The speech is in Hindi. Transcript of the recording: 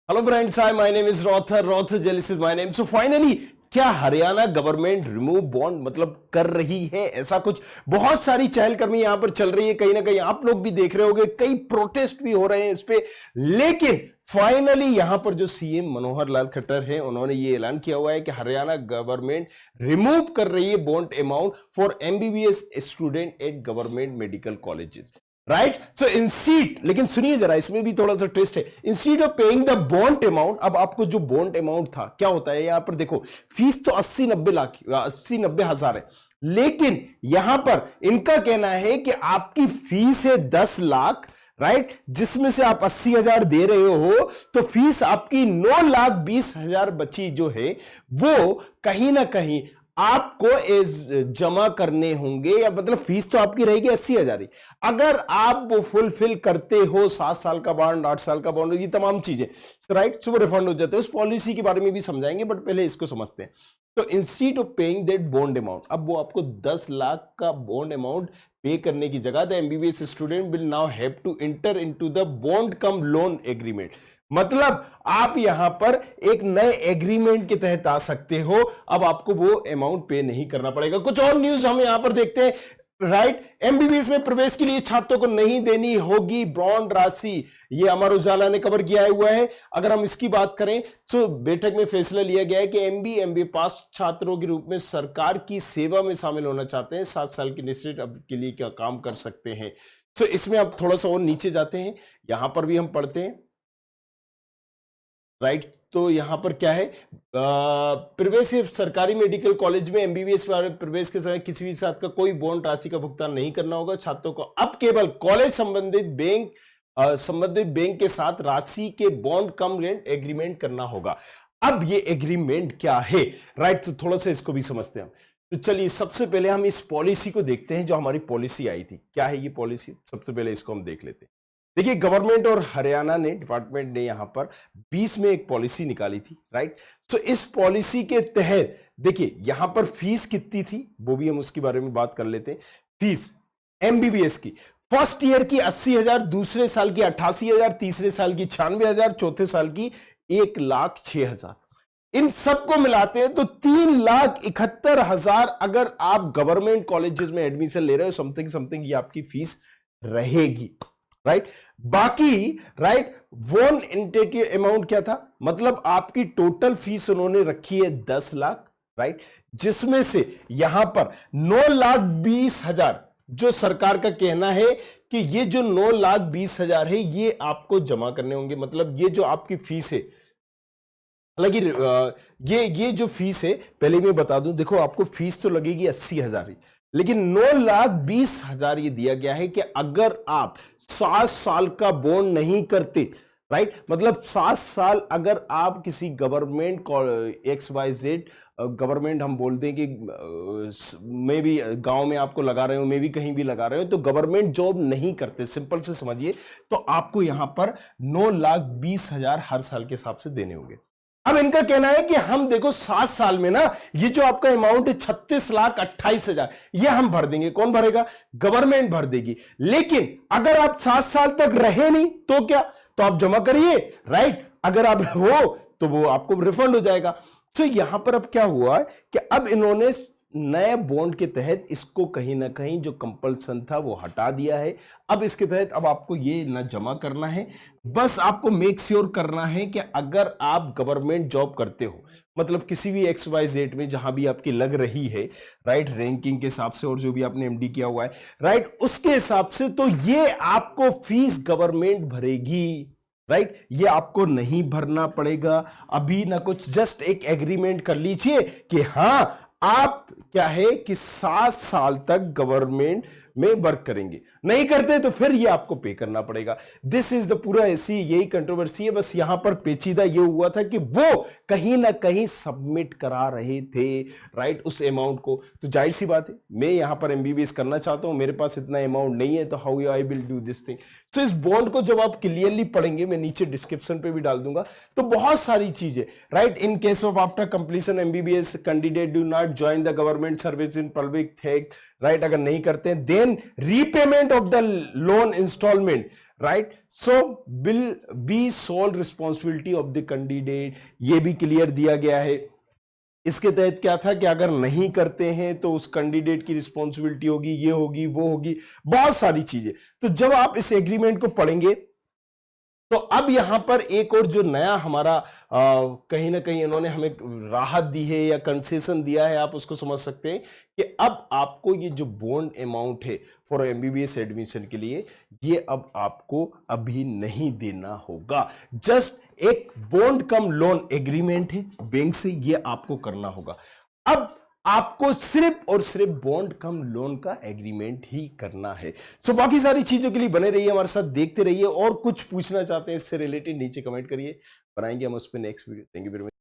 Hello friends, hi, my name is Rothar Jelis is my name. So finally, क्या हरियाणा गवर्नमेंट रिमूव बॉन्ड मतलब कर रही है? ऐसा कुछ बहुत सारी चहलकदमी यहां पर चल रही है, कहीं ना कहीं आप लोग भी देख रहे होंगे, कई प्रोटेस्ट भी हो रहे हैं इस पे। लेकिन फाइनली यहां पर जो सीएम मनोहर लाल खट्टर हैं, उन्होंने ये ऐलान किया हुआ है कि हरियाणा गवर्नमेंट रिमूव कर रही है bond amount for MBBS student at government medical colleges. Right, so instead, लेकिन सुनिए जरा, इसमें भी थोड़ा सा ट्विस्ट है। Instead of paying the bond amount, अब आपको जो बॉन्ड अमाउंट था क्या होता है, यहां पर देखो फीस तो 80-90 हजार है, लेकिन यहां पर इनका कहना है कि आपकी फीस है 10 लाख, राइट, जिसमें से आप 80,000 दे रहे हो, तो फीस आपकी 9,20,000 बची जो है वो कहीं ना कहीं आपको जमा करने होंगे, या मतलब फीस तो आपकी रहेगी 80,000 ही। अगर आप वो फुलफिल करते हो 7 साल का बॉन्ड, 8 साल का बॉन्ड, ये तमाम चीजें, राइट, सो रिफंड हो जाते हैं। उस पॉलिसी के बारे में भी समझाएंगे, बट पहले इसको समझते हैं। तो instead of paying that bond amount, अब वो आपको 10 लाख का बॉन्ड अमाउंट पे करने की जगह the MBBS student will now have to enter into the bond cum loan agreement, मतलब आप यहां पर एक नए एग्रीमेंट के तहत आ सकते हो। अब आपको वो अमाउंट पे नहीं करना पड़ेगा। कुछ और न्यूज हम यहां पर देखते हैं, राइट, एमबीबीएस में प्रवेश के लिए छात्रों को नहीं देनी होगी बॉन्ड राशि, ये अमर उजाला ने कवर किया हुआ है। अगर हम इसकी बात करें तो बैठक में फैसला लिया गया है कि एमबीए पास छात्रों के रूप में सरकार की सेवा में शामिल होना चाहते हैं, 7 साल की निश्चित अवधि के लिए क्या काम कर सकते हैं। तो इसमें अब थोड़ा सा और नीचे जाते हैं, यहां पर भी हम पढ़ते हैं, राइट, तो यहां पर क्या है, प्रवेश सरकारी मेडिकल कॉलेज में एमबीबीएस प्रवेश के समय किसी भी साथ का कोई बॉन्ड राशि का भुगतान नहीं करना होगा। छात्रों को अब केवल कॉलेज संबंधित बैंक के साथ राशि के बॉन्ड कम रेंट एग्रीमेंट करना होगा। अब ये एग्रीमेंट क्या है, राइट, तो थोड़ा सा इसको भी समझते हैं हम। तो चलिए सबसे पहले हम इस पॉलिसी को देखते हैं, जो हमारी पॉलिसी आई थी। क्या है ये पॉलिसी, सबसे पहले इसको हम देख लेते हैं। देखिए, गवर्नमेंट और हरियाणा ने, डिपार्टमेंट ने यहां पर 20 में एक पॉलिसी निकाली थी, राइट। तो इस पॉलिसी के तहत देखिए यहां पर फीस कितनी थी, वो भी हम उसके बारे में बात कर लेते हैं। फीस एमबीबीएस की फर्स्ट ईयर की 80,000, दूसरे साल की 88,000, तीसरे साल की 96,000, चौथे साल की 1,06,000। इन सबको मिलाते हैं तो 3,71,000 अगर आप गवर्नमेंट कॉलेजेस में एडमिशन ले रहे हो, समथिंग समथिंग ये आपकी फीस रहेगी, राइट। बाकी, राइट, वॉन इंटेटिव अमाउंट क्या था, मतलब आपकी टोटल फीस उन्होंने रखी है 10 लाख, राइट, जिसमें से यहां पर 9,20,000 जो सरकार का कहना है कि ये जो 9,20,000 है ये आपको जमा करने होंगे। मतलब ये जो आपकी फीस है, हालांकि ये जो फीस है, पहले मैं बता दूं, देखो आपको फीस तो लगेगी 80,000 ही, लेकिन 9,20,000 ये दिया गया है कि अगर आप 7 साल का बॉन्ड नहीं करते, राइट, मतलब 7 साल अगर आप किसी गवर्नमेंट XYZ गवर्नमेंट, हम बोलते हैं कि मे भी गांव में आपको लगा रहे हो, मे भी कहीं भी लगा रहे हो, तो गवर्नमेंट जॉब नहीं करते, सिंपल से समझिए, तो आपको यहां पर 9,20,000 हर साल के हिसाब से देने होंगे। अब इनका कहना है कि हम देखो 7 साल में ना, ये जो आपका अमाउंट है 36,28,000, ये हम भर देंगे। कौन भरेगा? गवर्नमेंट भर देगी। लेकिन अगर आप 7 साल तक रहे नहीं तो क्या, तो आप जमा करिए, राइट, अगर आप हो तो वो आपको रिफंड हो जाएगा। तो यहां पर अब क्या हुआ कि अब इन्होंने नए बॉन्ड के तहत इसको कहीं ना कहीं जो कंपल्सन था वो हटा दिया है। अब इसके तहत अब आपको ये ना जमा करना है, बस आपको मेक श्योर करना है कि अगर आप गवर्नमेंट जॉब करते हो, मतलब किसी भी XYZ में जहां भी आपकी लग रही है, राइट, रैंकिंग के हिसाब से और जो भी आपने एमडी किया हुआ है, राइट, उसके हिसाब से, तो ये आपको फीस गवर्नमेंट भरेगी, राइट, ये आपको नहीं भरना पड़ेगा अभी ना कुछ। जस्ट एक एग्रीमेंट कर लीजिए कि हां आप क्या है कि 7 साल तक गवर्नमेंट में वर्क करेंगे, नहीं करते तो फिर ये आपको पे करना पड़ेगा। दिस इज द पूरा ऐसी यही कंट्रोवर्सी है। बस यहां पर पेचीदा ये हुआ था कि वो कहीं ना कहीं सबमिट करा रहे थे, राइट, उस अमाउंट को। तो जाहिर सी बात है, मैं यहां पर एमबीबीएस करना चाहता हूं, मेरे पास इतना अमाउंट नहीं है, तो how I will do this thing. तो इस बॉन्ड को जब आप क्लियरली पढ़ेंगे, मैं नीचे डिस्क्रिप्शन पे भी डाल दूंगा, तो बहुत सारी चीजें, right, in case of after completion MBBS candidate do not join the government service in public, right, अगर नहीं करते हैं then repayment of the loan installment, right? So will be sole responsibility of the candidate, ये भी क्लियर दिया गया है। इसके तहत क्या था कि अगर नहीं करते हैं तो उस कैंडिडेट की रिस्पॉन्सिबिलिटी होगी, ये होगी, वो होगी, बहुत सारी चीजें। तो जब आप इस एग्रीमेंट को पढ़ेंगे तो अब यहां पर एक और जो नया हमारा कहीं ना कहीं इन्होंने हमें राहत दी है या कंसेशन दिया है, आप उसको समझ सकते हैं कि अब आपको ये जो बॉन्ड अमाउंट है फॉर एमबीबीएस एडमिशन के लिए, ये अब आपको अभी नहीं देना होगा। जस्ट एक बॉन्ड कम लोन एग्रीमेंट है बैंक से, ये आपको करना होगा। अब आपको सिर्फ और सिर्फ बॉन्ड कम लोन का एग्रीमेंट ही करना है। सो बाकी सारी चीजों के लिए बने रहिए हमारे साथ, देखते रहिए। और कुछ पूछना चाहते हैं इससे रिलेटेड नीचे कमेंट करिए, बनाएंगे हम उस पर next video. Thank you very much.